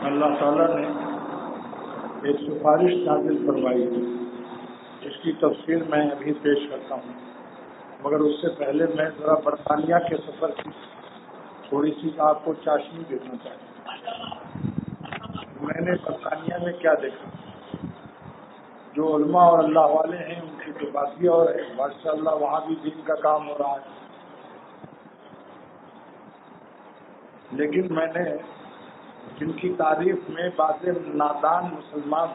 اللہ تعالیٰ نے ایک سفارش نازل فرمائی، اس کی تفصیل میں ابھی پیش کرتا ہوں، مگر اس سے پہلے میں ذرا برطانیہ کے سفر کی تھوڑی سی آپ کو چاشنی دینا چاہتا ہوں۔ میں نے برطانیہ میں کیا دیکھا، جو علماء اور اللہ والے ہیں ان کی تو بات ہی اور ہے، ماشاء اللہ وہاں بھی دین کا کام ہو رہا ہے، لیکن میں نے جن کی تعریف میں بعض نادان مسلمان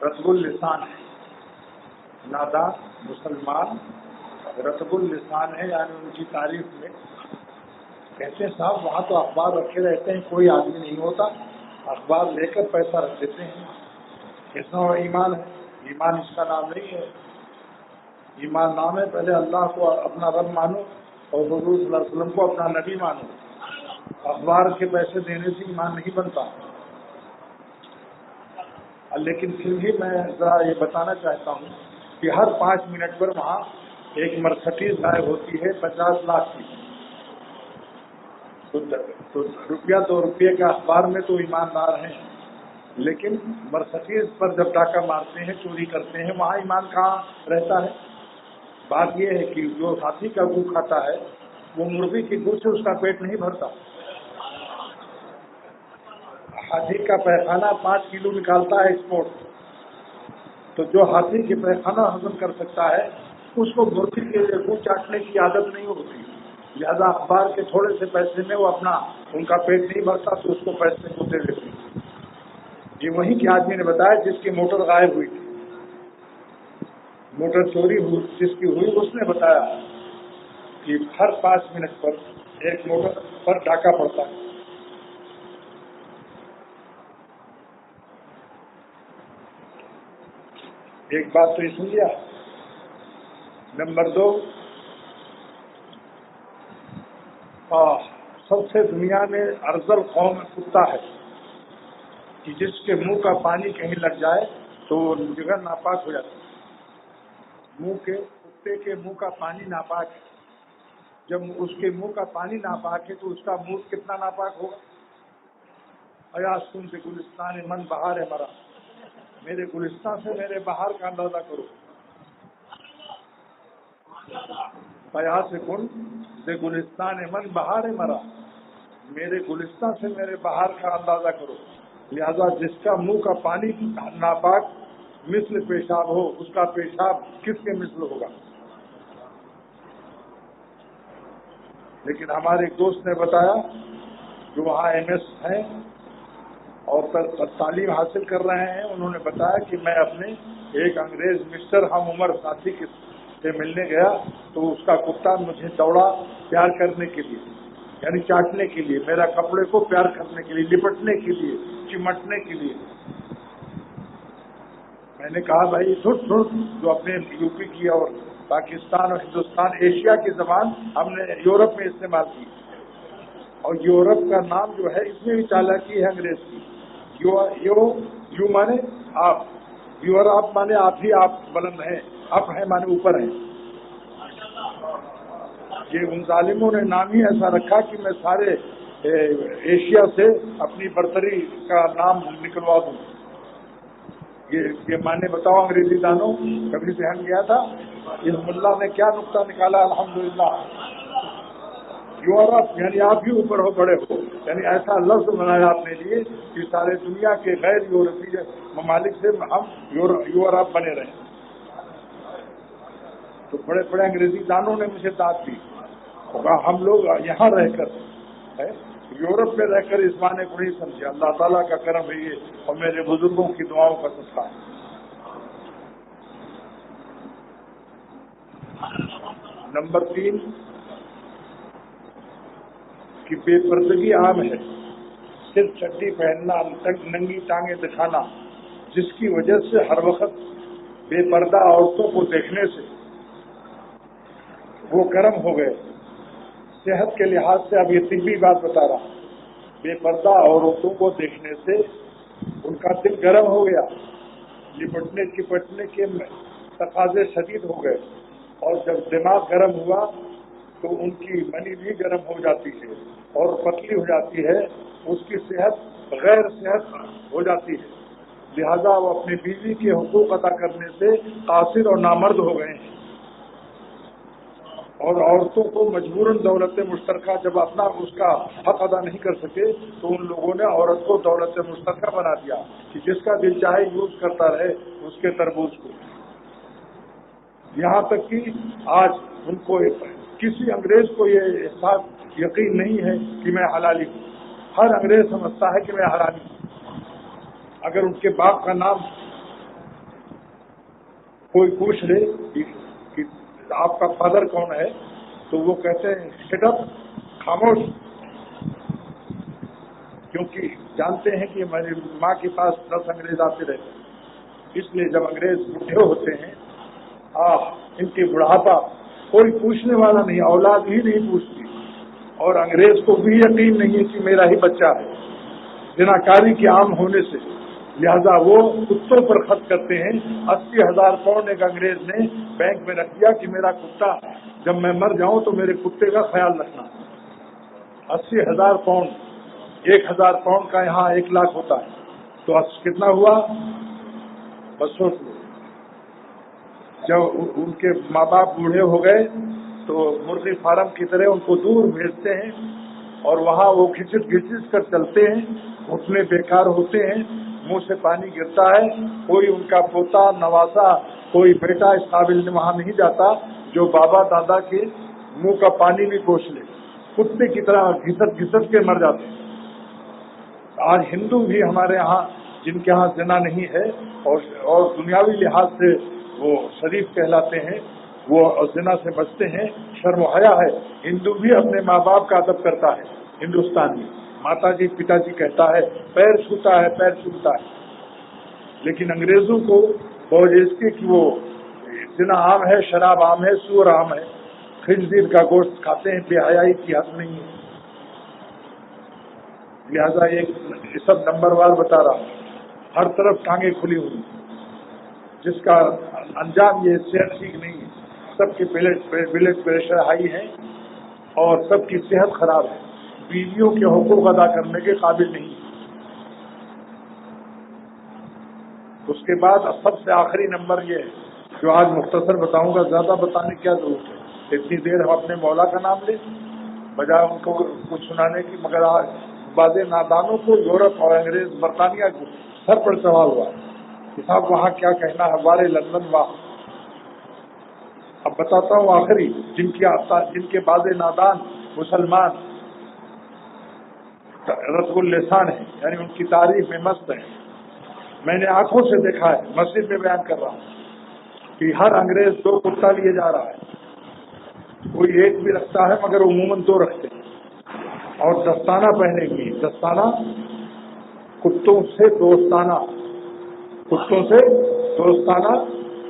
رطب اللسان ہے، نادان مسلمان رطب اللسان ہے، یعنی ان کی تعریف میں کہتے ہیں صاحب وہاں تو اخبار رکھے رہتے ہیں، کوئی آدمی نہیں ہوتا، اخبار لے کر پیسہ رکھ دیتے ہیں، کیسا ایمان ہے؟ ایمان اس کا نام نہیں ہے، ایمان نام ہے پہلے اللہ کو اپنا رب مانو اور حضور صلی اللہ علیہ وسلم کو اپنا نبی مانو، اخبار کے پیسے دینے سے ایمان نہیں بنتا۔ لیکن پھر بھی میں ذرا یہ بتانا چاہتا ہوں کہ ہر 5 منٹ پر وہاں ایک مرسڈیز غائب ہوتی ہے 50 لاکھ کی، تو روپیہ 2 روپے کا اخبار میں تو ایماندار ہیں، لیکن مرسڈیز پر جب ڈاکہ مارتے ہیں، چوری کرتے ہیں، وہاں ایمان کہاں رہتا ہے؟ بات یہ ہے کہ جو ہاتھی کا گو کھاتا ہے وہ مرغی کی گو سے اس کا پیٹ نہیں بھرتا، ہاتھی کا پیخانہ 5 کلو نکالتا ہے ایکسپورٹ، تو جو ہاتھی کے پیخانہ ہضم کر سکتا ہے اس کو مرغی کے گو چاٹنے کی عادت نہیں ہوتی، لہذا اخبار کے تھوڑے سے پیسے میں وہ اپنا ان کا پیٹ نہیں بھرتا تو اس کو پیسے کو دے دیتے ہیں۔ یہ وہیں کے آدمی نے بتایا جس کی موٹر غائب ہوئی تھی، موٹر چوری ہوئی جس کی ہوئی، اس نے بتایا کہ ہر 5 منٹ پر ایک موٹر پر ڈاکہ پڑتا ہے۔ ایک بات تو یہ سن لیا۔ نمبر 2، سب سے دنیا میں ارذل قوم کتا ہے کہ جس کے منہ کا پانی کہیں لگ جائے تو وہ جگہ ناپاک ہو جاتی ہے، کتے کے منہ کا پانی ناپاک ہے، جب اس کے منہ کا پانی ناپاک ہے تو اس کا منہ کتنا ناپاک ہوگا؟ ایاز تم سے گلستان من بہار ہے مرا، میرے گلستان سے میرے بہار کا اندازہ کرو، ایاز کن سے گلستان من بہار ہے مرا، میرے گلستان سے میرے بہار کا اندازہ کرو۔ لہذا جس کا منہ کا پانی ناپاک مثل پیشاب ہو، اس کا پیشاب کس کے مثل ہوگا؟ لیکن ہمارے ایک دوست نے بتایا جو وہاں MS ہیں اور تعلیم حاصل کر رہے ہیں، انہوں نے بتایا کہ میں اپنے ایک انگریز مسٹر ہم عمر ساتھی سے ملنے گیا تو اس کا کتا مجھے دوڑا پیار کرنے کے لیے، یعنی چاٹنے کے لیے، میرا کپڑے کو پیار کرنے کے لیے، لپٹنے کے لیے، چمٹنے کے لیے۔ میں نے کہا بھائی چھوٹ جو اپنے UP کی اور پاکستان اور ہندوستان ایشیا کی زبان ہم نے یورپ میں استعمال کی، اور یورپ کا نام جو ہے اس میں بھی چالاکی ہے انگریز کی۔ یو مانے آپ، یور آپ مانے آپ ہی آپ بلند ہیں، اپ ہیں مانے اوپر ہیں۔ یہ ان ظالموں نے نام ہی ایسا رکھا کہ میں سارے ایشیا سے اپنی برتری کا نام نکلوا دوں۔ یہ مانے بتاؤ انگریزی دانوں، کبھی ذہن گیا تھا اس ملا نے کیا نقطہ نکالا؟ الحمدللہ یورپ یعنی آپ ہی اوپر ہو، بڑے ہو، یعنی ایسا لفظ بنایا آپ نے لیے کہ سارے دنیا کے غیر یورپی ممالک سے ہم یورپ بنے رہے۔ تو بڑے بڑے انگریزی دانوں نے مجھے داد دی، ہم لوگ یہاں رہ کر یورپ میں رہ کر اس معنی کو نہیں سمجھے۔ اللہ تعالیٰ کا کرم ہے یہ، اور میرے بزرگوں کی دعاؤں کا صدقہ ہے۔ نمبر 3 کہ بے پردگی عام ہے، صرف چڈی پہننا، ننگی ٹانگیں دکھانا، جس کی وجہ سے ہر وقت بے پردہ عورتوں کو دیکھنے سے وہ گرم ہو گئے۔ صحت کے لحاظ سے اب یہ طبی بات بتا رہا ہوں، بے پردہ عورتوں کو دیکھنے سے ان کا دل گرم ہو گیا، لپٹنے چپٹنے کے تقاضے شدید ہو گئے، اور جب دماغ گرم ہوا تو ان کی منی بھی گرم ہو جاتی ہے اور پتلی ہو جاتی ہے، اس کی صحت غیر صحت ہو جاتی ہے، لہذا وہ اپنی بیوی کے حقوق ادا کرنے سے قاصر اور نامرد ہو گئے ہیں، اور عورتوں کو مجبوراً دولت مشترکہ جب اپنا اس کا حق ادا نہیں کر سکے تو ان لوگوں نے عورت کو دولت مشترکہ بنا دیا کہ جس کا دل چاہے یوز کرتا رہے اس کے تربوز کو، یہاں تک کہ آج ان کو کسی انگریز کو یہ احساس یقین نہیں ہے کہ میں حلالی ہوں، ہر انگریز سمجھتا ہے کہ میں حلالی ہوں۔ اگر ان کے باپ کا نام کوئی پوچھ لے کہ آپ کا فادر کون ہے تو وہ کہتے ہیں شٹ اپ، خاموش، کیونکہ جانتے ہیں کہ میری ماں کے پاس 10 انگریز آتے رہتے ہیں، اس لیے جب انگریز بوڑھے ہوتے ہیں ان کے بڑھاپا کوئی پوچھنے والا نہیں، اولاد ہی نہیں پوچھتی، اور انگریز کو بھی یقین نہیں ہے کہ میرا ہی بچہ ہے زناکاری کے عام ہونے سے، لہذا وہ کتوں پر خرچ کرتے ہیں۔ 80,000 پاؤنڈ ایک انگریز نے بینک میں رکھ دیا کہ میرا کتا جب میں مر جاؤں تو میرے کتے کا خیال رکھنا۔ 80,000 پاؤنڈ، 1,000 پاؤنڈ کا یہاں 1 لاکھ ہوتا ہے، تو کتنا ہوا؟ بس سوچ لو، جب ان کے ماں باپ بوڑھے ہو گئے تو مرغی فارم کی طرح ان کو دور بھیجتے ہیں، اور وہاں وہ کھچٹ کر چلتے ہیں، گھٹنے بیکار ہوتے ہیں، منہ سے پانی گرتا ہے، کوئی ان کا پوتا نواسا کوئی بیٹا اس قابل وہاں نہیں جاتا جو بابا دادا کے منہ کا پانی بھی پوچھ لے، کتے کی طرح گھسٹ کے مر جاتے ہیں۔ آج ہندو بھی ہمارے ہاں جن کے ہاں زنا نہیں ہے اور دنیاوی لحاظ سے وہ شریف کہلاتے ہیں، وہ زنا سے بچتے ہیں، شرم و حیا ہے، ہندو بھی اپنے ماں باپ کا ادب کرتا ہے، ہندوستان میں ماتا جی پتا جی کہتا ہے، پیر چھوتا ہے، پیر چھوتا ہے، لیکن انگریزوں کو بوجھ اس کے کہ وہ زنا عام ہے، شراب عام ہے، سور عام ہے، خنزیر کا گوشت کھاتے ہیں، بے حیائی کی حد نہیں ہے، لہذا یہ سب نمبر وار بتا رہا ہوں، ہر طرف ٹانگیں کھلی ہوئی، جس کا انجام یہ صحت ٹھیک نہیں ہے، سب کی بلڈ پریشر ہائی ہے اور سب کی صحت خراب ہے، بیویوں کے حقوق ادا کرنے کے قابل نہیں ہے۔ اس کے بعد سب سے آخری نمبر یہ ہے جو آج مختصر بتاؤں گا، زیادہ بتانے کی کیا ضرورت ہے، اتنی دیر ہم اپنے مولا کا نام لیں بجائے ان کو کچھ سنانے کی، مگر آج بعض نادانوں کو یورپ اور انگریز برطانیہ کو سر پر سوال ہوا کہ صاحب وہاں کیا کہنا ہے، ہمارے لندن وہاں۔ اب بتاتا ہوں آخری جن کے بعض نادان مسلمان رسول اللسان ہیں، یعنی ان کی تعریف میں مست ہیں، میں نے آنکھوں سے دیکھا ہے، مسجد میں بیان کر رہا ہوں کہ ہر انگریز 2 کتا لیے جا رہا ہے، کوئی ایک بھی رکھتا ہے مگر عموماً 2 رکھتے ہیں، اور دستانہ پہنے گی، دستانہ کتوں سے دوستانہ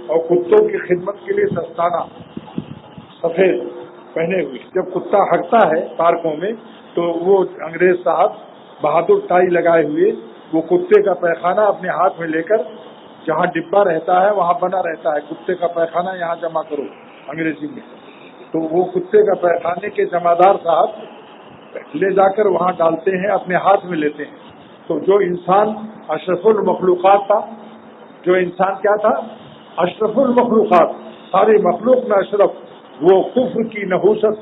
اور کتوں کی خدمت کے لیے دستانہ سفید پہنے ہوئے، جب کتا ہٹتا ہے پارکوں میں تو وہ انگریز صاحب بہادر ٹائی لگائے ہوئے وہ کتے کا پیخانہ اپنے ہاتھ میں لے کر، جہاں ڈبہ رہتا ہے وہاں بنا رہتا ہے کتے کا پیخانہ یہاں جمع کرو انگریزی میں، تو وہ کتے کا پیخانے کے جمعدار صاحب لے جا کر وہاں ڈالتے ہیں، اپنے ہاتھ میں لیتے ہیں۔ تو جو انسان اشرف المخلوقات تھا، جو انسان کیا تھا؟ اشرف المخلوقات، ساری مخلوق میں اشرف، وہ کفر کی نحوست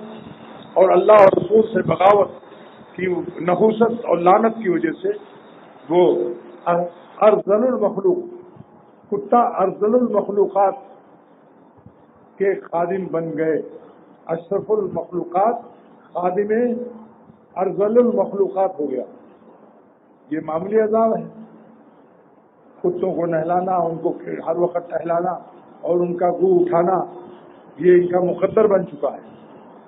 اور اللہ اور رسول سے بغاوت کی نحوست اور لعنت کی وجہ سے وہ ارذل المخلوق، کتا ارذل المخلوقات کے خادم بن گئے، اشرف المخلوقات خادم ارذل المخلوقات ہو گیا۔ یہ معمولی عذاب ہے، کتوں کو نہلانا، ان کو ہر وقت ٹہلانا اور ان کا گو اٹھانا، یہ ان کا مقدر بن چکا ہے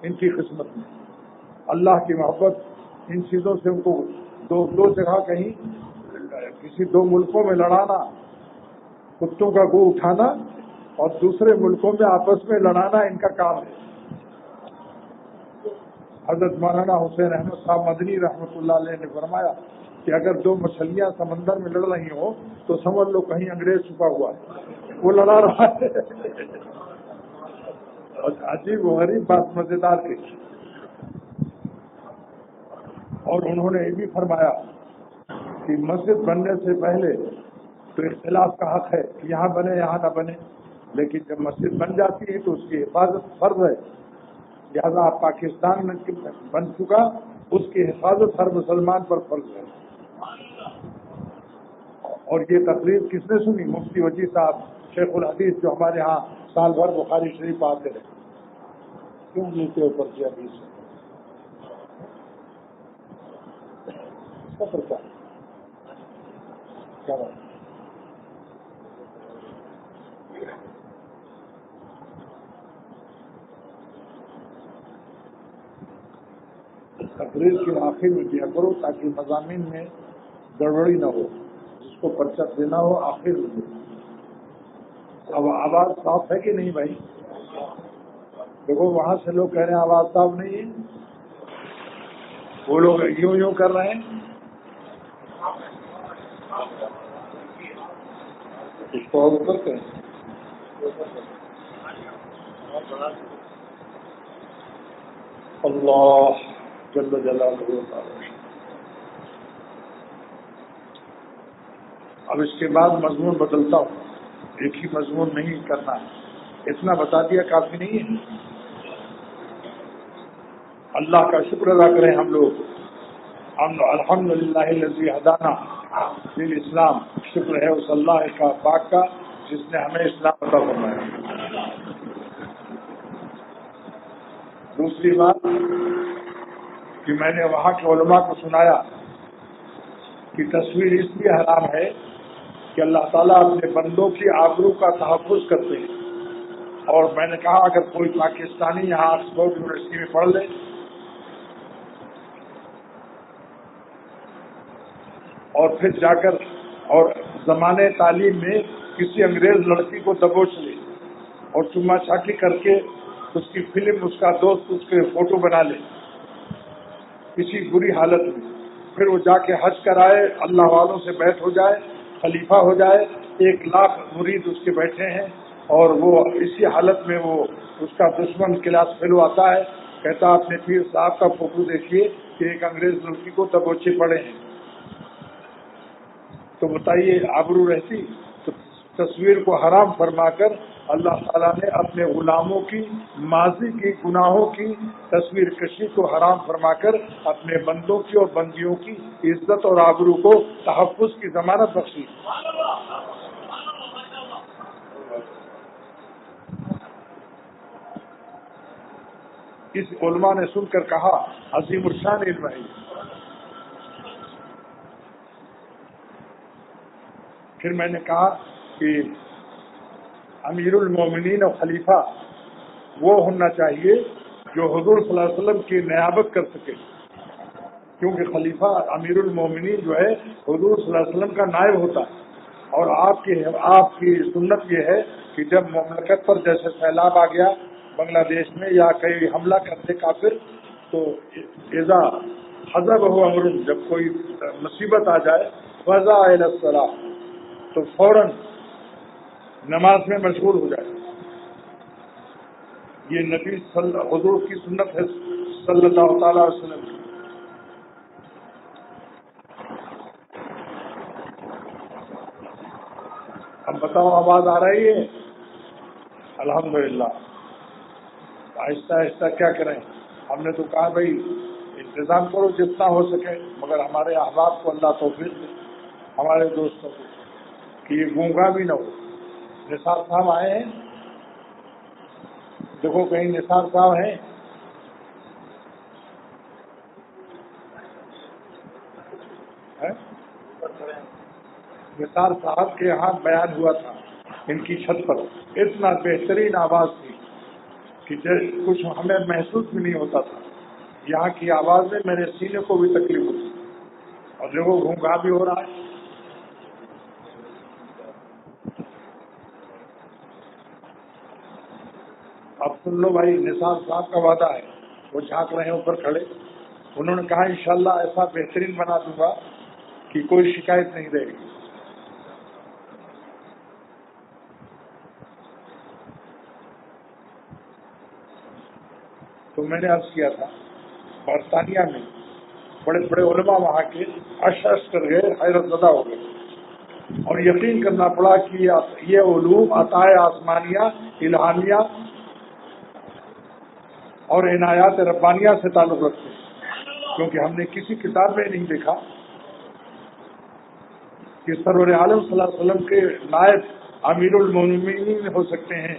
ان کی قسمت میں۔ اللہ کی محبت ان چیزوں سے ان کو دو جگہ کہیں کسی 2 ملکوں میں لڑانا، کتوں کا گو اٹھانا، اور دوسرے ملکوں میں آپس میں لڑانا ان کا کام ہے۔ حضرت مولانا حسین احمد صاحب مدنی رحمۃ اللہ علیہ نے فرمایا کہ اگر 2 مچھلیاں سمندر میں لڑ رہی ہوں تو سمجھ لو کہیں انگریز چھپا ہوا ہے، وہ لڑا رہا ہے۔ اور عجیب و غریب بات مزیدار کی، اور انہوں نے یہ بھی فرمایا کہ مسجد بننے سے پہلے تو اختلاف کا حق ہے کہ یہاں بنے یہاں نہ بنے، لیکن جب مسجد بن جاتی ہے تو اس کی حفاظت فرض ہے. لہذا پاکستان میں بن چکا، اس کی حفاظت ہر مسلمان پر فرض ہے. اور یہ تقریر کس نے سنی؟ مفتی وجیز صاحب شیخ الحدیث، جو ہمارے ہاں سال بھر بخاری شریف آتے رہے. کیوں نیچے اوپر کیا حدیث کا پرچہ کیا بات؟ تقریر کے آخر میں دیا کرو تاکہ مضامین میں گڑبڑی نہ ہو. جس کو پرچہ دینا ہو آخر میں دے. اب آواز صاف ہے کہ نہیں بھائی؟ دیکھو وہاں سے لوگ کہہ رہے ہیں آواز صاف نہیں ہے، وہ لوگ یوں کر رہے ہیں. اس کو اور کرتے ہیں. اللہ جل جلالہ. اب اس کے بعد مضمون بدلتا ہوں، ایک ہی مضمون نہیں کرنا ہے. اتنا بتا دیا کافی نہیں ہے. اللہ کا شکر ادا کریں ہم لوگ. الحمدللہ الذی ہدانا للاسلام. شکر ہے اس اللہ کا پاک کا جس نے ہمیں اسلام عطا فرمایا. دوسری بات کہ میں نے وہاں کے علماء کو سنایا کہ تصویر اس لیے حرام ہے کہ اللہ تعالیٰ اپنے بندوں کی آبرو کا تحفظ کرتے ہیں. اور میں نے کہا اگر کوئی پاکستانی یہاں آکسفورڈ یونیورسٹی میں پڑھ لے اور پھر جا کر اور زمانے تعلیم میں کسی انگریز لڑکی کو دبوچ لے اور چما چاٹی کر کے اس کی فلم، اس کا دوست اس کے فوٹو بنا لے کسی بری حالت میں، پھر وہ جا کے حج کرائے، اللہ والوں سے بیعت ہو جائے، خلیفہ ہو جائے، 1,00,000 مرید اس کے بیٹھے ہیں، اور وہ اسی حالت میں وہ اس کا دشمن کلاس فیلو آتا ہے، کہتا اپنے پیر صاحب کا فوٹو دیکھیے کہ ایک انگریز لڑکی کو دبوچے پڑے ہیں. تو بتائیے آبرو رہتی؟ تو تصویر کو حرام فرما کر اللہ تعالیٰ نے اپنے غلاموں کی ماضی کی گناہوں کی تصویر کشی کو حرام فرما کر اپنے بندوں کی اور بندیوں کی عزت اور آبرو کو تحفظ کی ضمانت بخشی. اس علماء نے سن کر کہا عظیم الشان علم ہے. پھر میں نے کہا کہ امیر المومنین اور خلیفہ وہ ہونا چاہیے جو حضور صلی اللہ علیہ وسلم کی نیابت کر سکے، کیونکہ خلیفہ امیر المومنین جو ہے حضور صلی اللہ علیہ وسلم کا نائب ہوتا ہے. اور آپ کی سنت یہ ہے کہ جب مملکت پر جیسے سیلاب آ گیا بنگلہ دیش میں یا کئی حملہ کرتے کافر، تو اذا حضب ہو امر، جب کوئی مصیبت آ جائے فضا الی الصلاۃ، تو فوراً نماز میں مشغول ہو جائے. یہ نبی حضور کی سنت ہے صلی اللہ تعالی علیہ وسلم کی. اب بتاؤ آواز آ رہی ہے؟ الحمدللہ. آہستہ آہستہ کیا کریں؟ ہم نے تو کہا بھائی انتظام کرو جتنا ہو سکے، مگر ہمارے احباب کو اللہ توفیق دے، ہمارے دوستوں کو، کہ یہ گونگا بھی نہ ہو. نثار صاحب آئے ہیں؟ دیکھو کہیں نثار صاحب ہیں؟ نثار صاحب کے یہاں بیان ہوا تھا ان کی چھت پر، اتنا بہترین آواز تھی کہ کچھ ہمیں محسوس بھی نہیں ہوتا تھا. یہاں کی آواز میں میرے سینے کو بھی تکلیف ہوتی، اور دیکھو گھونگھا بھی ہو رہا ہے. اب سن لو بھائی، نثار صاحب کا وعدہ ہے، وہ جھانک رہے ہیں اوپر کھڑے. انہوں نے کہا انشاءاللہ ایسا بہترین بنا دوں گا کہ کوئی شکایت نہیں رہے گی. تو میں نے عرض کیا تھا برطانیہ میں بڑے بڑے علماء وہاں کے اشش کر گئے، حیرت زدہ ہو گئے، اور یقین کرنا پڑا کہ یہ علوم عطائے آسمانیہ، الہامیہ اور عنایات ربانیہ سے تعلق رکھتے ہیں، کیونکہ ہم نے کسی کتاب میں نہیں دیکھا کہ سرور عالم صلی اللہ علیہ وسلم کے نائب امیر المومنین ہو سکتے ہیں،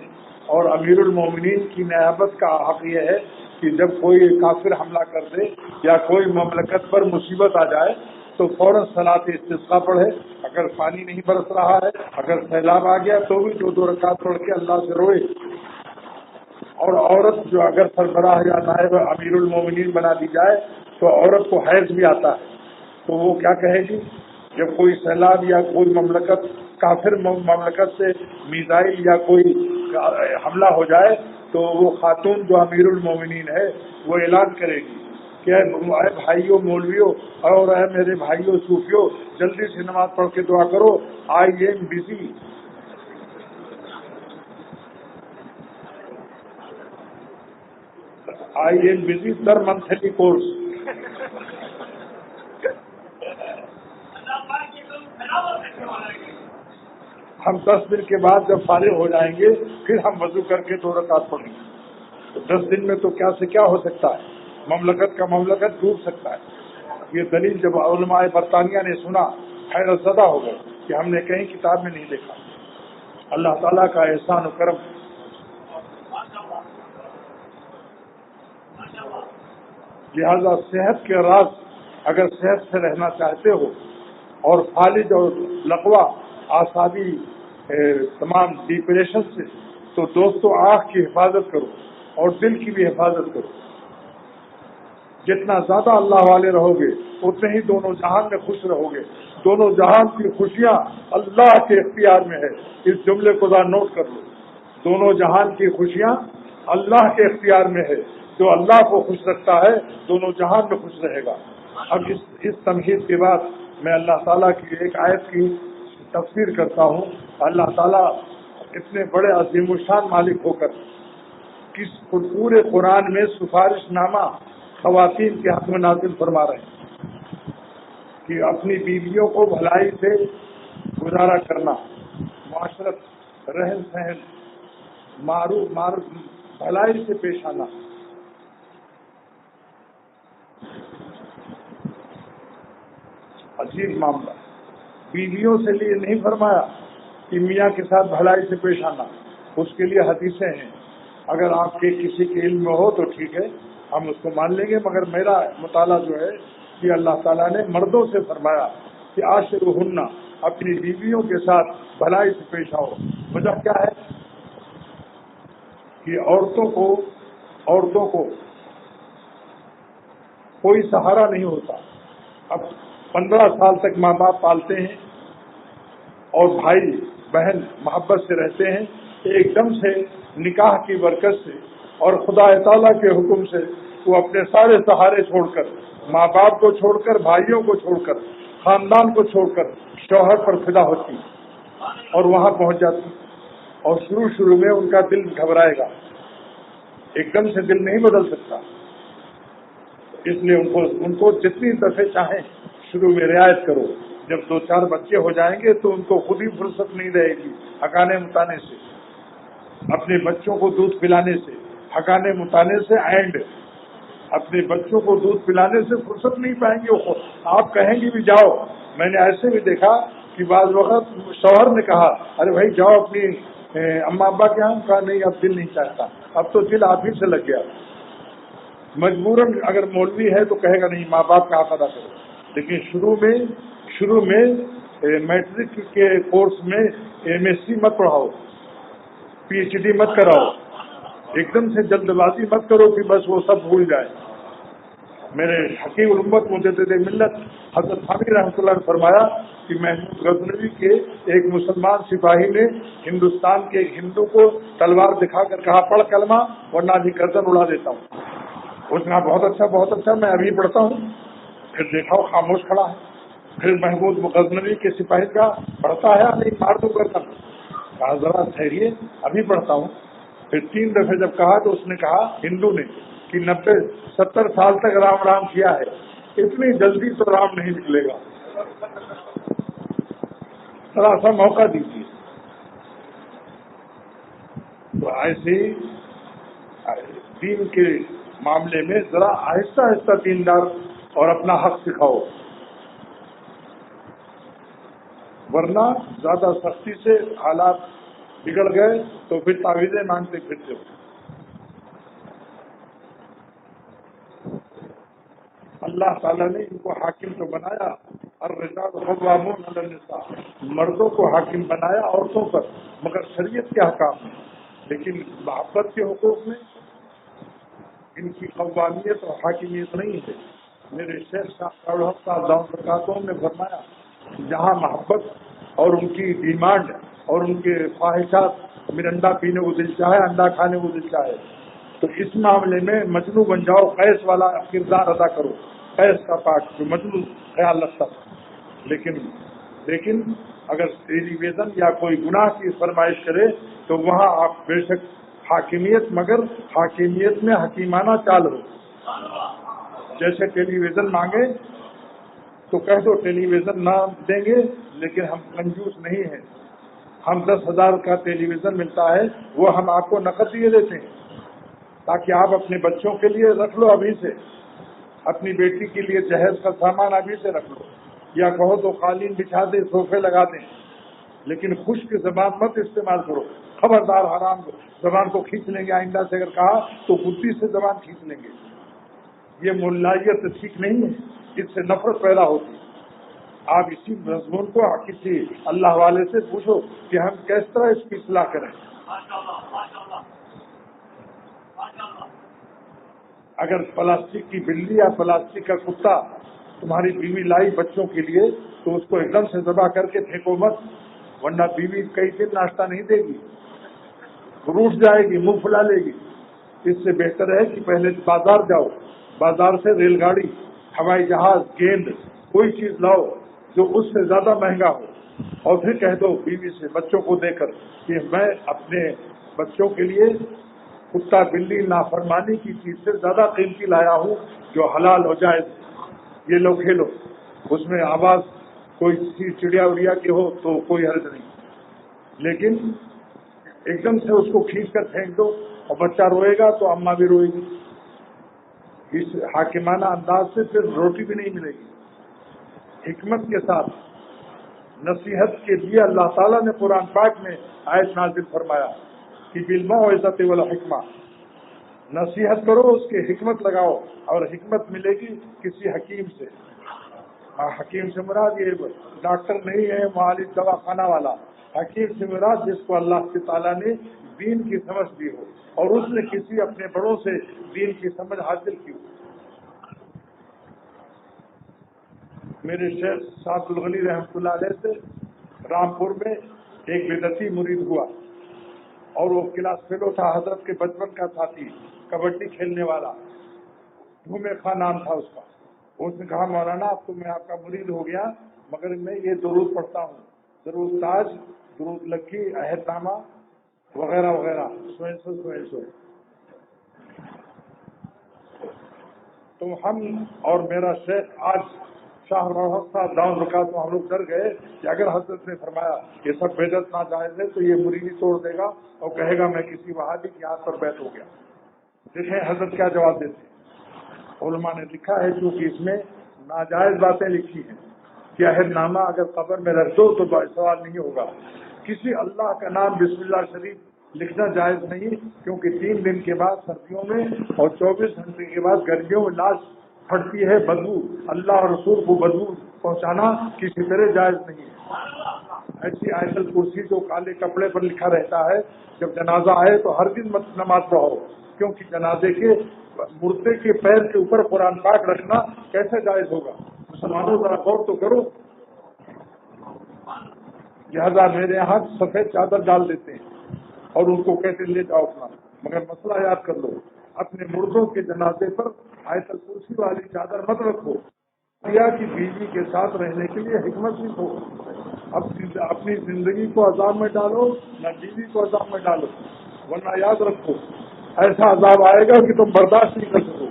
اور امیر المومنین کی نیابت کا حق یہ ہے کہ جب کوئی کافر حملہ کر دے یا کوئی مملکت پر مصیبت آ جائے تو فوراً صلاۃ استسقاء پڑھے، اگر پانی نہیں برس رہا ہے، اگر سیلاب آ گیا تو بھی دو رکعت پڑھ کے اللہ سے روئے، اور عورت جو اگر سربراہ یا نائب امیر المومنین بنا دی جائے تو عورت کو حیض بھی آتا ہے، تو وہ کیا کہے گی جب کوئی سیلاب یا کوئی مملکت کافر مملکت سے میزائل یا کوئی حملہ ہو جائے تو وہ خاتون جو امیر المومنین ہے وہ اعلان کرے گی کہ اے بھائیوں مولویوں اور اے میرے بھائیوں صوفیوں، جلدی سے نماز پڑھ کے دعا کرو، I am busy, I am busy sir monthly course. ہم 10 دن کے بعد جب فارغ ہو جائیں گے پھر ہم وضو کر کے 2 رکعت پڑھیں گے، تو 10 دن میں تو کیا سے کیا ہو سکتا ہے، مملکت کا مملکت ڈوب سکتا ہے۔ یہ دلیل جب علماء برطانیہ نے سنا حیرت زدہ ہو گئے کہ ہم نے کہیں کتاب میں نہیں دیکھا۔ اللہ تعالیٰ کا احسان و کرم۔ لہذا صحت کے راز، اگر صحت سے رہنا چاہتے ہو اور فالج اور لقوہ اعصابی تمام ڈپریشن سے، تو دوستو آنکھ کی حفاظت کرو اور دل کی بھی حفاظت کرو۔ جتنا زیادہ اللہ والے رہو گے اتنے ہی دونوں جہان میں خوش رہو گے۔ دونوں جہان کی خوشیاں اللہ کے اختیار میں ہے، اس جملے کو ذرا نوٹ کر لو۔ دونوں جہان کی خوشیاں اللہ کے اختیار میں ہے، جو اللہ کو خوش رکھتا ہے دونوں جہان میں خوش رہے گا۔ اب اس تمہید کے بعد میں اللہ تعالیٰ کی ایک آیت کی تفسیر کرتا ہوں۔ اللہ تعالیٰ اتنے بڑے عظیم الشان مالک ہو کر کس پورے قرآن میں سفارش نامہ خواتین کے حق میں نازل فرما رہے ہیں کہ اپنی بیویوں کو بھلائی سے گزارا کرنا، معاشرت، رہن سہن، معروف بھلائی سے پیش آنا۔ عجیب معاملہ، بیویوں سے لیے نہیں فرمایا کہ میاں کے ساتھ بھلائی سے پیش آنا، اس کے لیے حدیثیں ہیں، اگر آپ کے کسی کے علم میں ہو تو ٹھیک ہے، ہم اس کو مان لیں گے، مگر میرا مطالعہ جو ہے کہ اللہ تعالیٰ نے مردوں سے فرمایا کہ عاشروہن، اپنی بیویوں کے ساتھ بھلائی سے پیش آؤ۔ وجہ کیا ہے کہ عورتوں کو کوئی سہارا نہیں ہوتا۔ اب 15 سال تک ماں باپ پالتے ہیں اور بھائی بہن محبت سے رہتے ہیں، ایک دم سے نکاح کی برکت سے اور خدا تعالیٰ کے حکم سے وہ اپنے سارے سہارے چھوڑ کر، ماں باپ کو چھوڑ کر، بھائیوں کو چھوڑ کر، خاندان کو چھوڑ کر شوہر پر فدا ہوتی اور وہاں پہنچ جاتی، اور شروع میں ان کا دل گھبرائے گا، ایک دم سے دل نہیں بدل سکتا، اس لیے ان کو جتنی دفعہ چاہیں شروع میں رعایت کرو۔ جب 2-4 بچے ہو جائیں گے تو ان کو خود ہی فرصت نہیں رہے گی ہکانے متانے سے، اپنے بچوں کو دودھ پلانے سے، ہکانے متانے سے، اینڈ اپنے بچوں کو دودھ پلانے سے فرصت نہیں پائیں گے۔ آپ کہیں گے بھی جاؤ، میں نے ایسے بھی دیکھا کہ بعض وقت شوہر نے کہا ارے بھائی جاؤ اپنی اماں ابا کے یہاں، کہا نہیں اب دل نہیں چاہتا، اب تو دل آپ ہی سے لگ گیا۔ مجبوراً اگر مولوی ہے تو کہے گا نہیں ماں باپ کا حق ادا کرو، لیکن شروع میں میٹرک کے کورس میں MSc مت پڑھاؤ، PhD مت کراؤ، ایک دم سے جلد بازی مت کرو کہ بس وہ سب بھول جائے۔ میرے حکیم الامت مجدد ملت حضرت حامد رحمۃ اللہ نے فرمایا کہ محمود غزنوی کے ایک مسلمان سپاہی نے ہندوستان کے ایک ہندو کو تلوار دکھا کر کہا پڑھ کلمہ ورنہ بھی گردن اڑا دیتا ہوں۔ اس نے کہا بہت اچھا میں ابھی پڑھتا ہوں۔ پھر دیکھا وہ خاموش کھڑا ہے۔ پھر محمود غزنوی کے سپاہی کا پڑھتا ہے نہیں مار دوں گردن، کہا ذرا ٹھہریے ابھی پڑھتا ہوں۔ پھر 3 دفعہ جب کہا تو اس نے کہا ہندو نے کہ 90-70 سال تک رام رام کیا ہے، اتنی جلدی تو رام نہیں نکلے گا، ذرا سا موقع دیجیے۔ تو ایسے ہی دین کے معاملے میں ذرا آہستہ آہستہ دیندار اور اپنا حق سکھاؤ، ورنہ زیادہ سختی سے حالات بگڑ گئے تو پھر تعویذیں مانگتے پھرتے ہو۔ اللہ تعالیٰ نے ان کو حاکم تو بنایا، الرجال قوامون علی النساء، مردوں کو حاکم بنایا عورتوں پر، مگر شریعت کے احکام میں، لیکن محبت کے حقوق میں ان کی قوامیت اور حاکمیت نہیں ہے۔ میرے شیخ صاحب داؤں نے فرمایا جہاں محبت اور ان کی ڈیمانڈ اور ان کے خواہشات، مرنڈا پینے کو دل چاہے، انڈا کھانے کو دل چاہے، تو اس معاملے میں مجنو بن جاؤ، قیس والا کردار ادا کرو، قیس کا پاک جو مجنو خیال رکھتا تھا۔ لیکن اگر ٹیلی ویژن یا کوئی گناہ کی فرمائش کرے تو وہاں آپ بے شک حاکمیت، مگر حاکمیت میں حکیمانہ چال ہو۔ جیسے ٹیلی ویژن مانگے تو کہہ دو ٹیلی ویژن نہ دیں گے، لیکن ہم کنجوس نہیں ہیں، ہم 10,000 کا ٹیلی ویژن ملتا ہے وہ ہم آپ کو نقد دیے دیتے ہیں، تاکہ آپ اپنے بچوں کے لیے رکھ لو ابھی سے، اپنی بیٹی کے لیے جہیز کا سامان ابھی سے رکھ لو، یا کہو تو قالین بچھا دیں، صوفے لگا دیں، لیکن خشک زبان مت استعمال کرو، خبردار حرام زبان کو کھینچ لیں گے، آئندہ سے اگر کہا تو بدھی سے زبان کھینچ لیں گے۔ یہ ملائیت ٹھیک نہیں ہے، اس سے نفرت پیدا ہوتی ہے۔ آپ اسی مضمون کو کسی اللہ والے سے پوچھو کہ ہم کس طرح اس کی اصلاح کریں۔ اگر پلاسٹک کی بلی یا پلاسٹک کا کتا تمہاری بیوی لائی بچوں کے لیے تو اس کو ایک دم سے ذبح کر کے پھینکو مت، ورنہ بیوی کئی دن ناشتہ نہیں دے گی، روٹ جائے گی، منہ پھلا لے گی۔ اس سے بہتر ہے کہ پہلے بازار جاؤ، بازار سے ریل گاڑی، ہوائی جہاز، گیند، کوئی چیز لاؤ جو اس سے زیادہ مہنگا ہو، اور پھر کہہ دو بیوی سے بچوں کو دے کر کہ میں اپنے بچوں کے لیے کتا بلی نافرمانی کی چیز سے زیادہ قیمتی لایا ہوں جو حلال ہو جائے، یہ لو کھیلو۔ اس میں آواز کوئی چیز چڑیا اڑیا کی ہو تو کوئی حرج نہیں، لیکن ایک دم سے اس کو کھینچ کر پھینک دو اور بچہ روئے گا تو اماں بھی روئے گی۔ اس حاکمانہ انداز سے پھر روٹی بھی نہیں ملے گی۔ حکمت کے ساتھ نصیحت کے لیے اللہ تعالیٰ نے قرآن پاک میں آیت نازل فرمایا کہ بالموعظۃ والحکمہ، نصیحت کرو، اس کے حکمت لگاؤ، اور حکمت ملے گی کسی حکیم سے۔ حکیم سے مراد یہ ڈاکٹر نہیں ہے، معالج دواخانہ والا، حکیم سے مراد جس کو اللہ کے تعالیٰ نے دین کی سمجھ دی ہو اور اس نے کسی اپنے بڑوں سے دین کی سمجھ حاصل کی ہو۔ میرے شیخ سعد الغنی رحمۃ اللہ علیہ سے رامپور میں ایک بدعتی مرید ہوا، اور وہ کلاس فیلو تھا، حضرت کے بچپن کا ساتھی، کبڈی کھیلنے والا، جھومے خان نام تھا اس کا۔ اس نے کہا مولانا اب تو میں آپ کا مرید ہو گیا، مگر میں یہ درود پڑھتا ہوں، درود تاج، درود لکی، عہد نامہ وغیرہ وغیرہ، سو۔ تو ہم اور میرا شیخ آج شاہ روحت صاحب داؤن رکعت میں ہم لوگ ڈر گئے کہ اگر حضرت نے فرمایا یہ سب بدعت ناجائز ہے تو یہ مریدی توڑ دے گا اور کہے گا میں کسی وہابی کی ہاتھ پر بیت ہو گیا۔ دیکھیں حضرت کیا جواب دیتے ہیں۔ علماء نے لکھا ہے کیونکہ اس میں ناجائز باتیں لکھی ہیں کہ عہد نامہ اگر قبر میں رکھ دو تو سوال نہیں ہوگا۔ کسی اللہ کا نام بسم اللہ شریف لکھنا جائز نہیں، کیونکہ 3 دن کے بعد سردیوں میں اور 24 گھنٹے کے بعد گرمیوں میں لاش پھٹتی ہے، بدبو، اللہ اور رسول کو بدبو پہنچانا کسی طرح جائز نہیں ہے۔ ایسی آیت الکرسی جو کالے کپڑے پر لکھا رہتا ہے، جب جنازہ آئے تو ہر دن مت نماز پڑھو، کیونکہ جنازے کے مردے کے پیر کے اوپر قرآن پاک رکھنا کیسے جائز ہوگا؟ مسلمانوں ذرا غور تو کرو۔ لہذا میرے یہاں سفید چادر ڈال دیتے ہیں اور ان کو کہتے لے جاؤ اپنا، مگر مسئلہ یاد کر لو، اپنے مردوں کے جنازے پر آیت الکرسی والی چادر مت رکھو۔ دیا کہ بیوی کے ساتھ رہنے کے لیے حکمت بھی ہو، اپنی زندگی کو عذاب میں ڈالو نہ بیوی کو عذاب میں ڈالو، ورنہ یاد رکھو ایسا عذاب آئے گا کہ تم برداشت نہیں کر سکو۔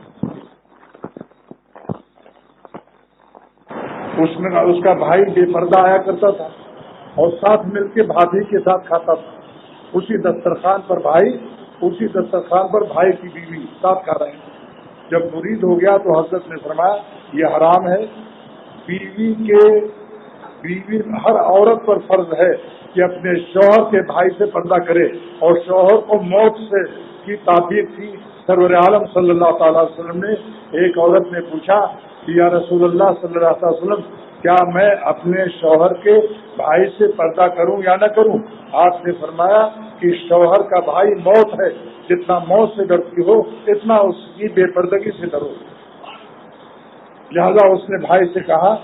اس کا بھائی بے پردہ آیا کرتا تھا اور ساتھ مل کے بھابھی کے ساتھ کھاتا تھا. اسی دسترخوان پر بھائی کی بیوی ساتھ کھا رہے ہیں. جب مرید ہو گیا تو حضرت نے فرمایا یہ حرام ہے. بیوی ہر عورت پر فرض ہے کہ اپنے شوہر کے بھائی سے پردہ کرے, اور شوہر کو موت سے کی تعبیر تھی. سرور عالم صلی اللہ تعالی وسلم نے, ایک عورت نے پوچھا کہ یا رسول اللہ صلی اللہ علیہ وسلم, کیا میں اپنے شوہر کے بھائی سے پردہ کروں یا نہ کروں؟ آپ نے فرمایا کہ شوہر کا بھائی موت ہے, جتنا موت سے ڈرتی ہو اتنا اس کی بے پردگی سے ڈرو. لہذا اس نے بھائی سے کہا.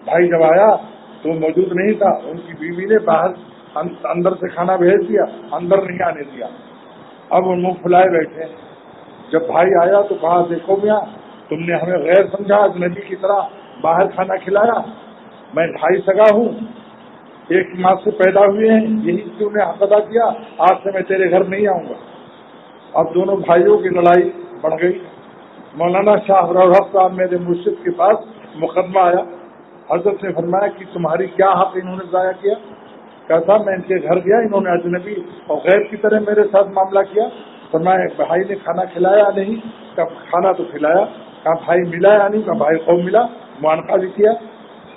بھائی جب آیا تو موجود نہیں تھا, ان کی بیوی نے باہر اندر سے کھانا بھیج دیا, اندر نہیں آنے دیا. اب وہ منہ پھلائے بیٹھے. جب بھائی آیا تو کہا دیکھو میاں, تم نے ہمیں غیر سمجھا, اجنبی کی طرح باہر کھانا کھلایا. میں بھائی سگا ہوں, ایک ماں سے پیدا ہوئے ہیں, یہی تو نے حق ادا کیا, آج سے میں تیرے گھر نہیں آؤں گا. اب دونوں بھائیوں کی لڑائی بڑھ گئی. مولانا شاہ رحمت صاحب میرے مرشد کے پاس مقدمہ آیا. حضرت نے فرمایا کہ تمہاری کیا حق انہوں نے ضائع کیا؟ کہا میں ان کے گھر گیا, انہوں نے اجنبی اور غیر کی طرح میرے ساتھ معاملہ کیا. فرمایا بھائی نے کھانا کھلایا نہیں؟ کہا کھانا تو کھلایا. کہا بھائی ملا یا نہیں؟ کہا بھائی خوب ملا, معانقہ بھی کیا,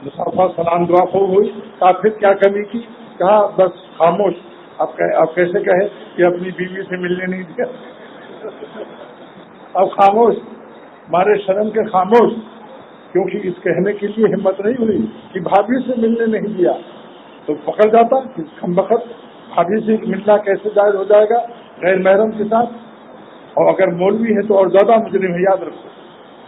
مسافہ سلام دعا خوب ہوئی. کہا پھر کیا کمی کی؟ کہا بس خاموش. اب کیسے کہے کہ اپنی بیوی سے ملنے نہیں دیا؟ اب خاموش, مارے شرم کے خاموش, کیونکہ اس کہنے کے لیے ہمت نہیں ہوئی کہ بھابھی سے ملنے نہیں دیا. تو پکڑ جاتا کہ کم بخت بھابھی سے ملنا کیسے جائز ہو جائے گا غیر محرم کے ساتھ. اور اگر مولوی ہے تو اور زیادہ مجرم ہے, یاد رکھو.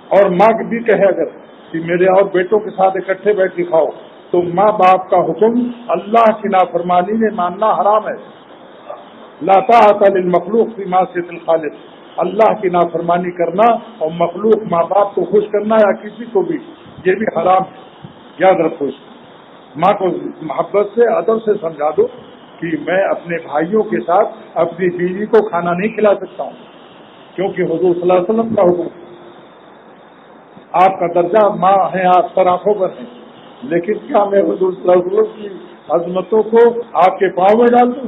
اور ماں بھی کہے اگر کہ میرے اور بیٹوں کے ساتھ اکٹھے بیٹھ کے کھاؤ, تو ماں باپ کا حکم اللہ کی نافرمانی میں ماننا حرام ہے. لا طاعۃ للمخلوق فی معصیۃ الخالق, اللہ کی نافرمانی کرنا اور مخلوق ماں باپ کو خوش کرنا یا کسی کو بھی, یہ بھی حرام ہے. یاد رکھو. ماں کو محبت سے ادب سے سمجھا دو کہ میں اپنے بھائیوں کے ساتھ اپنی بیوی کو کھانا نہیں کھلا سکتا ہوں, کیونکہ حضور صلی اللہ علیہ وسلم کا حکم. آپ کا درجہ ماں ہے, آپ سر آنکھوں پر ہیں, لیکن کیا میں حضور صلی اللہ علیہ وسلم کی عظمتوں کو آپ کے پاؤں میں ڈال دوں؟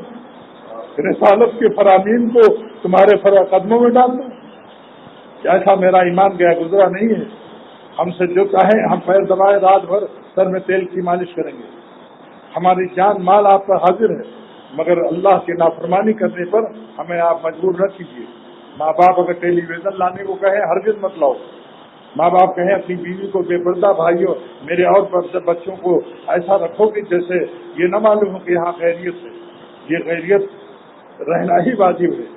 رسالت کے فرامین کو تمہارے قدموں میں ڈال دوں؟ ایسا میرا ایمان گیا گزرا نہیں ہے. ہم سے جو چاہیں ہم پیر دبائے رات بھر سر میں تیل کی مالش کریں گے. ہماری جان مال آپ پر حاضر ہے, مگر اللہ کی نافرمانی کرنے پر ہمیں آپ مجبور نہ کیجیے. ماں باپ اگر ٹیلی ویژن لانے کو کہیں ہرگز مت لاؤ. ماں باپ کہیں اپنی بیوی کو بے پردہ بھائیوں میرے اور بچوں کو ایسا رکھو کہ جیسے یہ نہ معلوم ہو کہ یہاں خیریت ہے. یہ خیریت رہنا ہی واجب ہے.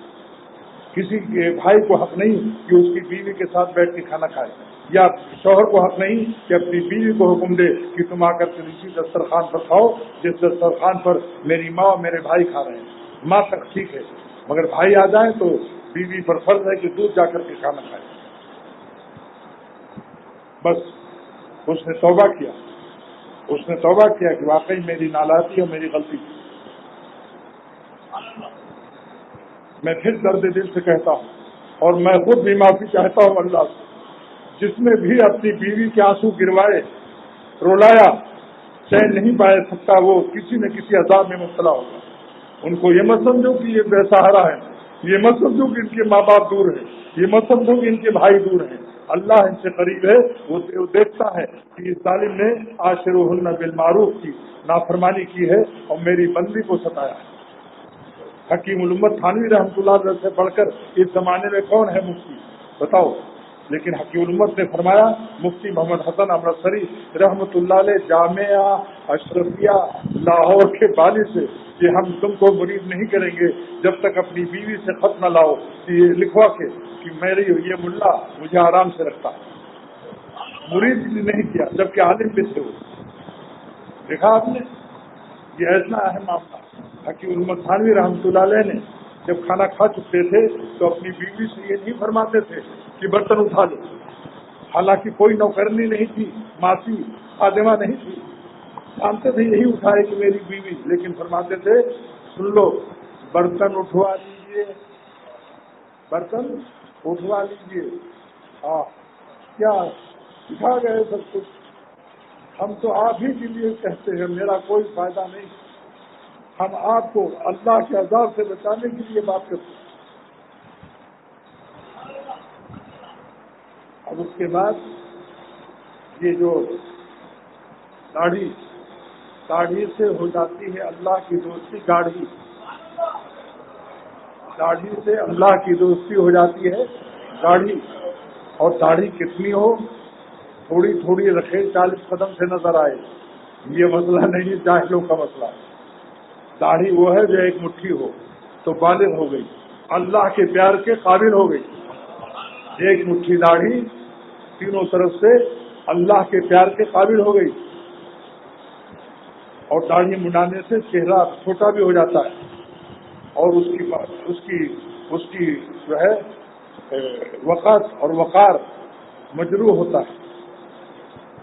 کسی کے بھائی کو حق نہیں کہ اس کی بیوی کے ساتھ بیٹھ کے کھانا کھائے, یا شوہر کو حق نہیں کہ اپنی بیوی کو حکم دے کہ تم آ کر کے اسی دسترخوان پر کھاؤ جس دسترخوان پر میری ماں اور میرے بھائی کھا رہے ہیں. ماں تک ٹھیک ہے, مگر بھائی آ جائیں تو بیوی پر فرض ہے کہ دودھ جا کر کے کھانا کھائے. بس اس نے توبہ کیا کہ واقعی میری نالاکی اور میری غلطی تھی. میں پھر درد دل سے کہتا ہوں, اور میں خود بھی معافی چاہتا ہوں اللہ سے. جس نے بھی اپنی بیوی کے آنسو گروائے, رولایا, چین نہیں پا سکتا, وہ کسی نہ کسی عذاب میں مبتلا ہوگا. ان کو یہ مت سمجھو کہ یہ بے سہارا ہے, یہ مت سمجھو کہ ان کے ماں باپ دور ہیں, یہ مت سمجھو کہ ان کے بھائی دور ہیں. اللہ ان سے قریب ہے. وہ دیکھتا ہے کہ اس ظالم نے عاشروہن بالمعروف کی نافرمانی کی ہے اور میری بندی کو ستایا ہے. حکیم الامت تھانوی رحمۃ اللہ علیہ سے بڑھ کر اس زمانے میں کون ہے مفتی بتاؤ؟ لیکن حکیم الامت نے فرمایا, مفتی محمد حسن امرتسری رحمۃ اللہ علیہ جامعہ اشرفیہ لاہور کے بالی سے کہ ہم تم کو مرید نہیں کریں گے جب تک اپنی بیوی سے خط نہ لاؤ, یہ لکھوا کے کہ میری یہ ملا مجھے آرام سے رکھتا. مرید نہیں کیا جبکہ عالم بھی تھے. وہ دیکھا آپ نے, یہ ایسا اہم معاملہ. حکیم الامت تھانوی رحمۃ اللہ علیہ نے جب کھانا کھا چکتے تھے تو اپنی بیوی سے یہ نہیں فرماتے تھے کہ برتن اٹھا لو. حالانکہ کوئی نوکرنی نہیں تھی, ماسی خادمہ نہیں تھی, جانتے تھے یہی اٹھائے کہ میری بیوی, لیکن فرماتے تھے سن لو برتن اٹھوا لیجیے, برتن اٹھوا لیجیے. کیا اٹھا گئے سب کچھ, ہم تو آپ ہی کے لیے کہتے ہیں، میرا کوئی فائدہ نہیں، ہم آپ کو اللہ کے عذاب سے بچانے کے لیے بات کرتے ہیں۔ اب اس کے بعد یہ جو داڑھی سے ہو جاتی ہے اللہ کی دوستی گاڑھی، داڑھی سے اللہ کی دوستی ہو جاتی ہے گاڑھی، اور داڑھی کتنی ہو، تھوڑی تھوڑی رکھے 40 قدم سے نظر آئے، یہ مسئلہ نہیں ہے، جاہلوں کا مسئلہ ہے۔ داڑھی وہ ہے جو ایک مٹھی ہو تو بالغ ہو گئی، اللہ کے پیار کے قابل ہو گئی۔ ایک مٹھی داڑھی تینوں طرف سے اللہ کے پیار کے قابل ہو گئی، اور داڑھی منڈانے سے چہرہ چھوٹا بھی ہو جاتا ہے، اور اس کی جو ہے وقت اور وقار مجروح ہوتا ہے،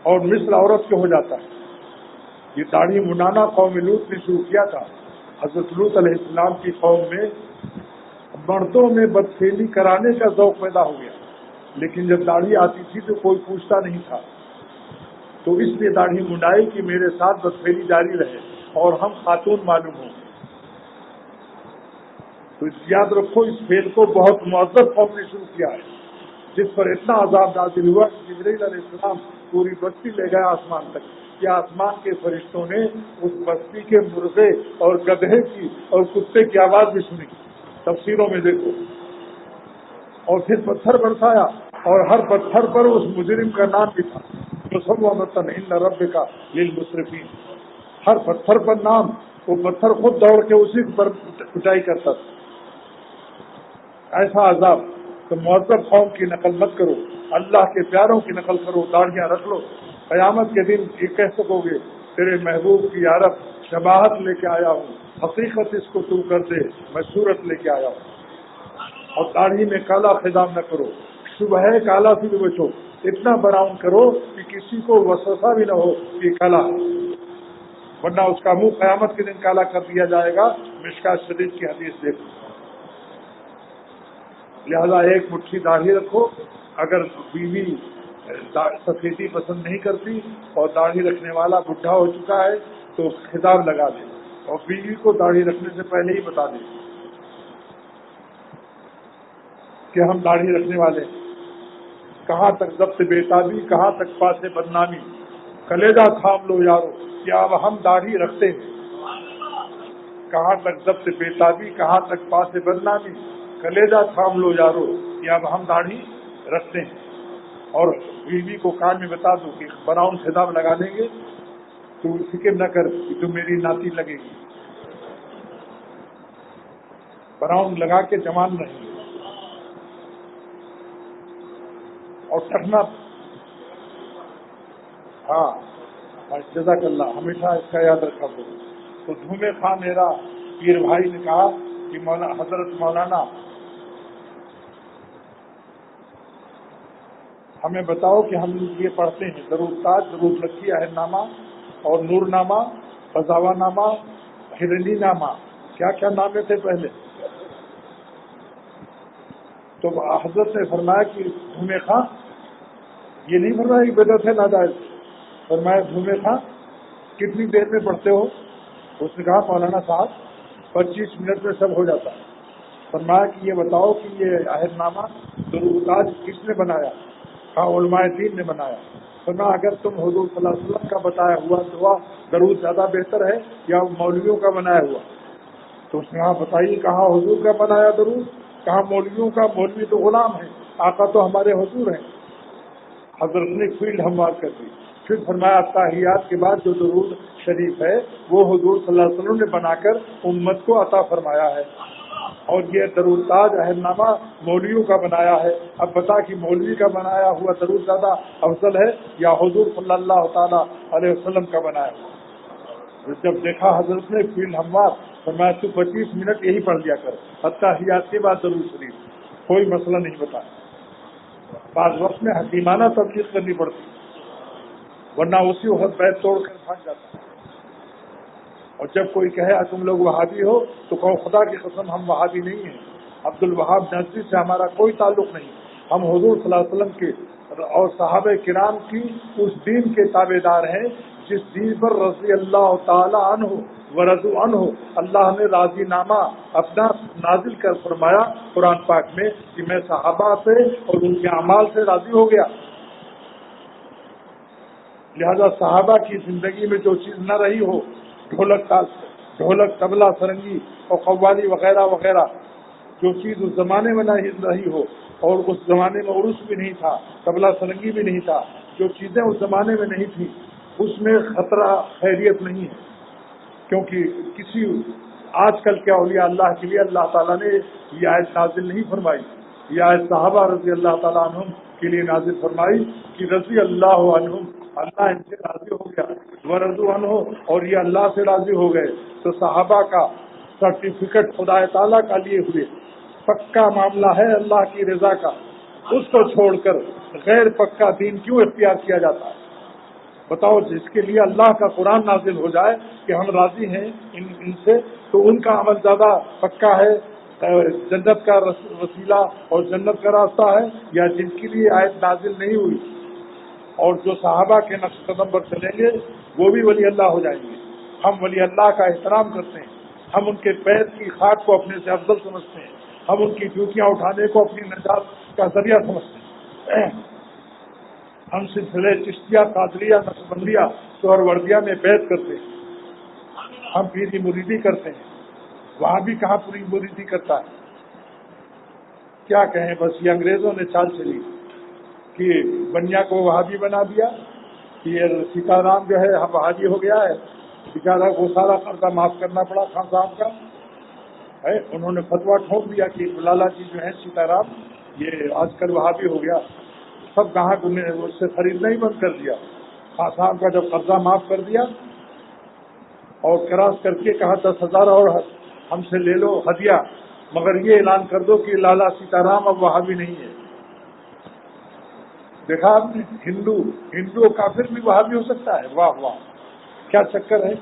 اور مثل عورت کے ہو جاتا ہے۔ یہ داڑھی منڈانا قوم لوط نے شروع کیا تھا۔ حضرت لوط علیہ السلام کی قوم میں مردوں میں بدفعلی کرانے کا ذوق پیدا ہو گیا، لیکن جب داڑھی آتی تھی تو کوئی پوچھتا نہیں تھا، تو اس لیے داڑھی منڈائی کہ میرے ساتھ بدفعلی جاری رہے اور ہم خاتون معلوم ہوں۔ تو یاد رکھو، اس فعل کو بہت معذب قوم نے شروع کیا ہے، جس پر اتنا عذاب نازل ہوا کہ جبرائیل علیہ السلام پوری بستی لے گیا آسمان تک، کہ آسمان کے فرشتوں نے اس بستی کے مرغے اور گدھے کی اور کتے کی آواز بھی سنی، تفسیروں میں دیکھو۔ اور پھر پتھر برسایا، اور ہر پتھر پر اس مجرم کا نام بھی تھا، مسومۃ عند ربک للمسرفین، ہر پتھر پر نام، وہ پتھر خود دوڑ کے اسی پر پٹائی کرتا تھا۔ ایسا عذاب۔ تو معذب قوم کی نقل مت کرو، اللہ کے پیاروں کی نقل کرو، داڑھیاں رکھ لو، قیامت کے دن یہ کہہ سکو گے تیرے محبوب کی یارب شباہت لے کے آیا ہوں، حقیقت اس کو تو کر دے، میں صورت لے کے آیا ہوں۔ اور داڑھی میں کالا خضاب نہ کرو، شبہ کالا سے بھی بچو، اتنا براؤن کرو کہ کسی کو وسوسہ بھی نہ ہو کہ کالا ہے، ورنہ اس کا منہ قیامت کے دن کالا کر دیا جائے گا۔ مشکات شریف کی حدیث دیکھو۔ لہذا ایک مٹھی داڑھی رکھو، اگر بیوی سفیدی پسند نہیں کرتی اور داڑھی رکھنے والا بڈھا ہو چکا ہے تو خطاب لگا دے، اور بیوی کو داڑھی رکھنے سے پہلے ہی بتا دے کہ ہم داڑھی رکھنے والے ہیں۔ کہاں تک ضبط بیتابی، کہاں تک پاس بدنامی، کلیجہ تھام لو یارو، کیا اب ہم داڑھی رکھتے ہیں؟ کہاں تک ضبط بیتابی، کہاں تک پاس بدنامی، کلیجہ تھام لو یارو، کیا اب ہم داڑھی رکھتے ہیں؟ اور بیوی کو کان میں بتا دو کہ براؤن خطاب لگا دیں گے تو فکر نہ کر کہ تم میری ناتی لگے گی، براؤن لگا کے جوان رہیں گے۔ اور ٹکنا، ہاں جزاک اللہ، ہمیشہ اس کا یاد رکھا کرو۔ تو دھومے خان میرا پیر بھائی نے کہا کہ حضرت مولانا ہمیں بتاؤ کہ ہم یہ پڑھتے ہیں ضرور تاج، ضرور لکھی، عہد نامہ اور نور نامہ، فضاوہ نامہ، ہرنی نامہ، کیا کیا نامے تھے پہلے؟ تو حضرت نے فرمایا کہ دھومے خاں، یہ نہیں فرمایا کہ بدعت ہے ناجائز، فرمایا دھومے خاں کتنی دیر میں پڑھتے ہو؟ اس نے کہا مولانا صاحب 25 منٹ میں سب ہو جاتا ہے۔ فرمایا کہ یہ بتاؤ کہ یہ عہد نامہ ضرور تاج کس نے بنایا؟ کہا علماء دین نے بنایا۔ فرمایا اگر تم حضور صلی اللہ علیہ وسلم کا بتایا ہوا دعا درود زیادہ بہتر ہے یا مولویوں کا بنایا ہوا؟ تو اس نے کہا بتائیے، کہاں حضور کا بنایا درود، کہاں مولویوں کا، مولوی تو غلام ہے، آقا تو ہمارے حضور ہیں۔ حضرت نے فیلڈ ہموار کر دی۔ پھر فرمایا تحیات کے بعد جو درود شریف ہے وہ حضور صلی اللہ علیہ وسلم نے بنا کر امت کو عطا فرمایا ہے، اور یہ درود تاج عہد نامہ مولویوں کا بنایا ہے۔ اب بتا کہ مولوی کا بنایا ہوا درود زیادہ افضل ہے یا حضور صلی اللہ تعالی علیہ وسلم کا بنایا ہوا؟ جب دیکھا حضرت نے فیلڈ ہموار، فرمایا تو 25 منٹ یہی پڑھ لیا کر، تحیات کے بعد درود شریف، کوئی مسئلہ نہیں بتایا۔ بعض وقت میں حکیمانہ تبلیغ کرنی پڑتی، ورنہ اسی وقت بیت توڑ کر بھاگ جاتا ہے۔ اور جب کوئی کہے تم لوگ وہابی ہو تو کہو خدا کی قسم ہم وہابی نہیں ہیں، عبد الوہاب نجدی سے ہمارا کوئی تعلق نہیں، ہم حضور صلی اللہ علیہ وسلم کے اور صحابہ کرام کی اس دین کے تابع دار ہیں جس دین پر رضی اللہ تعالی عنہ ورضوا عنہ اللہ نے راضی نامہ اپنا نازل کر فرمایا قرآن پاک میں کہ میں صحابہ سے اور ان کے اعمال سے راضی ہو گیا۔ لہذا صحابہ کی زندگی میں جو چیز نہ رہی ہو، ڈھولک طبلہ سرنگی اور قوالی وغیرہ وغیرہ، جو چیز اس زمانے میں نہ رہی ہو، اور اس زمانے میں عرس بھی نہیں تھا، طبلہ سرنگی بھی نہیں تھا، جو چیزیں اس زمانے میں نہیں تھی اس میں خطرہ خیریت نہیں ہے، کیونکہ آج کل کے اولیاء اللہ کے لیے اللہ تعالیٰ نے یہ آیت نازل نہیں فرمائی، یہ آیت صحابہ رضی اللہ تعالیٰ عنہم کے لیے نازل فرمائی کہ رضی اللہ عنہم، اللہ ان سے راضی ہو گیا، ورضوا عنہ، اور یہ اللہ سے راضی ہو گئے۔ تو صحابہ کا سرٹیفکیٹ خدا تعالیٰ کا لیے ہوئے پکا معاملہ ہے اللہ کی رضا کا، اس کو چھوڑ کر غیر پکا دین کیوں اختیار کیا جاتا ہے؟ بتاؤ، جس کے لیے اللہ کا قرآن نازل ہو جائے کہ ہم راضی ہیں ان سے، تو ان کا عمل زیادہ پکا ہے، جنت کا وسیلہ اور جنت کا راستہ ہے، یا جن کے لیے آیت نازل نہیں ہوئی اور جو صحابہ کے نقش قدم پر چلیں گے وہ بھی ولی اللہ ہو جائیں گے۔ ہم ولی اللہ کا احترام کرتے ہیں، ہم ان کے پیر کی خاک کو اپنے سے افضل سمجھتے ہیں، ہم ان کی جوتیاں اٹھانے کو اپنی نجات کا ذریعہ سمجھتے ہیں۔ ہم سلسلے چشتیہ، قادریہ، نقشبندیہ، سہروردیہ میں بیعت کرتے ہیں، ہم پیری مریدی کرتے ہیں، وہاں بھی کہاں پوری مریدی کرتا ہے؟ کیا کہیں، بس یہ انگریزوں نے چال چلی کہ بنیا کو وہابی بنا دیا، کہ یہ سیتا رام جو ہے وہابی ہو گیا ہے، بیچارہ کو سارا قرضہ معاف کرنا پڑا خان صاحب کا ہے۔ انہوں نے فتویٰ ٹھوک دیا کہ لالہ جی جو ہے سیتا رام یہ آج کل وہابی ہو گیا، سب گاہک نے اس سے خریدنا ہی بند کر دیا۔ خان صاحب کا جب قرضہ معاف کر دیا اور کراس کر کے کہا 10,000 اور ہم سے لے لو ہدیہ، مگر یہ اعلان کر دو کہ لالہ سیتا رام اب وہابی نہیں ہے۔ دیکھا آپ نے، ہندو کافر بھی وہابی ہو سکتا ہے؟ واہ واہ، کیا چکر ہے۔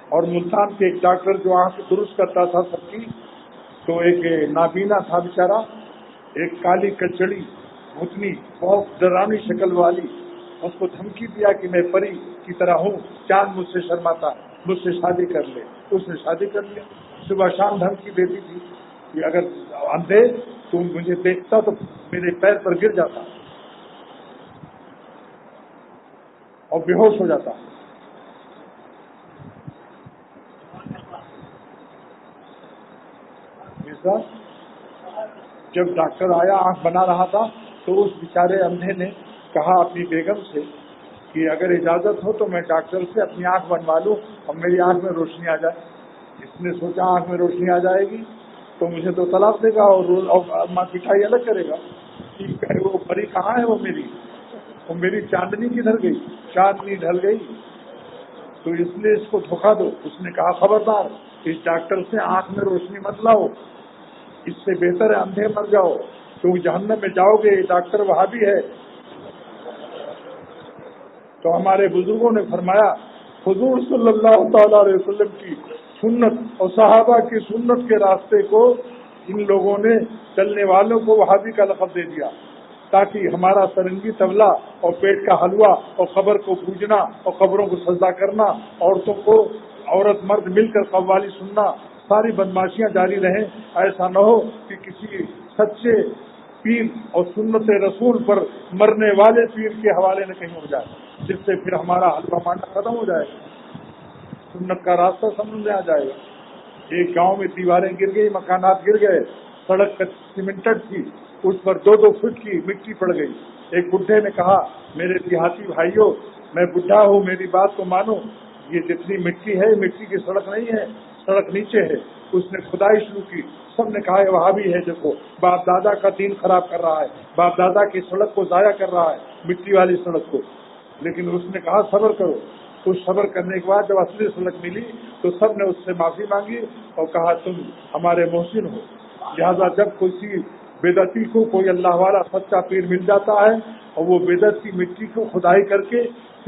اور ملتان کے ایک ڈاکٹر جو آنکھ درست کرتا تھا سب کی، تو ایک نابینا تھا بیچارہ، ایک کالی کچڑی بھوتنی بہت ڈرانی شکل والی، اس کو دھمکی دیا کہ میں پری کی طرح ہوں، چاند مجھ سے شرماتا، مجھ سے شادی کر لے۔ اس نے شادی کر لیا۔ صبح شام دھمکی دیتی تھی کہ اگر اندھے تو مجھے دیکھتا تو میرے پیر پر گر جاتا اور بے ہوش ہو جاتا۔ جب ڈاکٹر آیا آنکھ بنا رہا تھا تو اس بیچارے اندھے نے کہا اپنی بیگم سے کہ اگر اجازت ہو تو میں ڈاکٹر سے اپنی آنکھ بنوا لوں اور میری آنکھ میں روشنی آ جائے۔ اس نے سوچا آنکھ میں روشنی آ جائے گی تو مجھے تو طلاق دے گا اور ماں پٹائی الگ کرے گا۔ وہ پری کہاں ہے؟ وہ میری چاندنی کدھر گئی؟ چاندنی ڈھل گئی، تو اس لیے اس کو دھوکہ دو۔ اس نے کہا خبردار، اس ڈاکٹر سے آنکھ میں روشنی مت لاؤ، اس سے بہتر ہے اندھے مر جاؤ، تو جہنم میں جاؤ گے، ڈاکٹر وہابی ہے۔ تو ہمارے بزرگوں نے فرمایا حضور صلی اللہ تعالی علیہ وسلم کی سنت اور صحابہ کی سنت کے راستے کو ان لوگوں نے چلنے والوں کو وہابی کا لقب دے دیا، تاکہ ہمارا سرنگی طبلہ اور پیٹ کا حلوہ اور قبر کو پوجنا اور قبروں کو سجدہ کرنا، عورتوں کو عورت مرد مل کر قوالی سننا، ساری بدماشیاں جاری رہیں۔ ایسا نہ ہو کہ کسی سچے پیر اور سنت رسول پر مرنے والے پیر کے حوالے نہ کہیں ہو جائے، جس سے پھر ہمارا حلوہ ماننا ختم ہو جائے، سنت کا راستہ سمجھ میں آ جائے گا۔ ایک گاؤں میں دیواریں گر گئی، مکانات گر گئے، سڑک سیمنٹڈ تھی، اس پر 2-2 فٹ کی مٹی پڑ گئی۔ ایک بڈھے نے کہا میرے دیہاتی بھائیوں، میں بڈھا ہوں، میری بات کو مانو، یہ جتنی مٹی ہے مٹی کی سڑک نہیں ہے، سڑک نیچے ہے۔ اس نے کھدائی شروع کی، سب نے کہا یہ وہابی ہے، دیکھو باپ دادا کا دین خراب کر رہا ہے، باپ دادا کی سڑک کو ضائع کر رہا ہے، مٹی والی سڑک کو۔ لیکن اس نے کہا صبر کرو۔ کچھ صبر کرنے کے بعد جب اصلی سڑک ملی تو سب نے اس سے معافی مانگی اور کہا تم ہمارے محسن ہو۔ لہذا جب کسی بدعتی کو کوئی اللہ والا سچا پیر مل جاتا ہے اور وہ بدعت کی مٹی کو کھدائی کر کے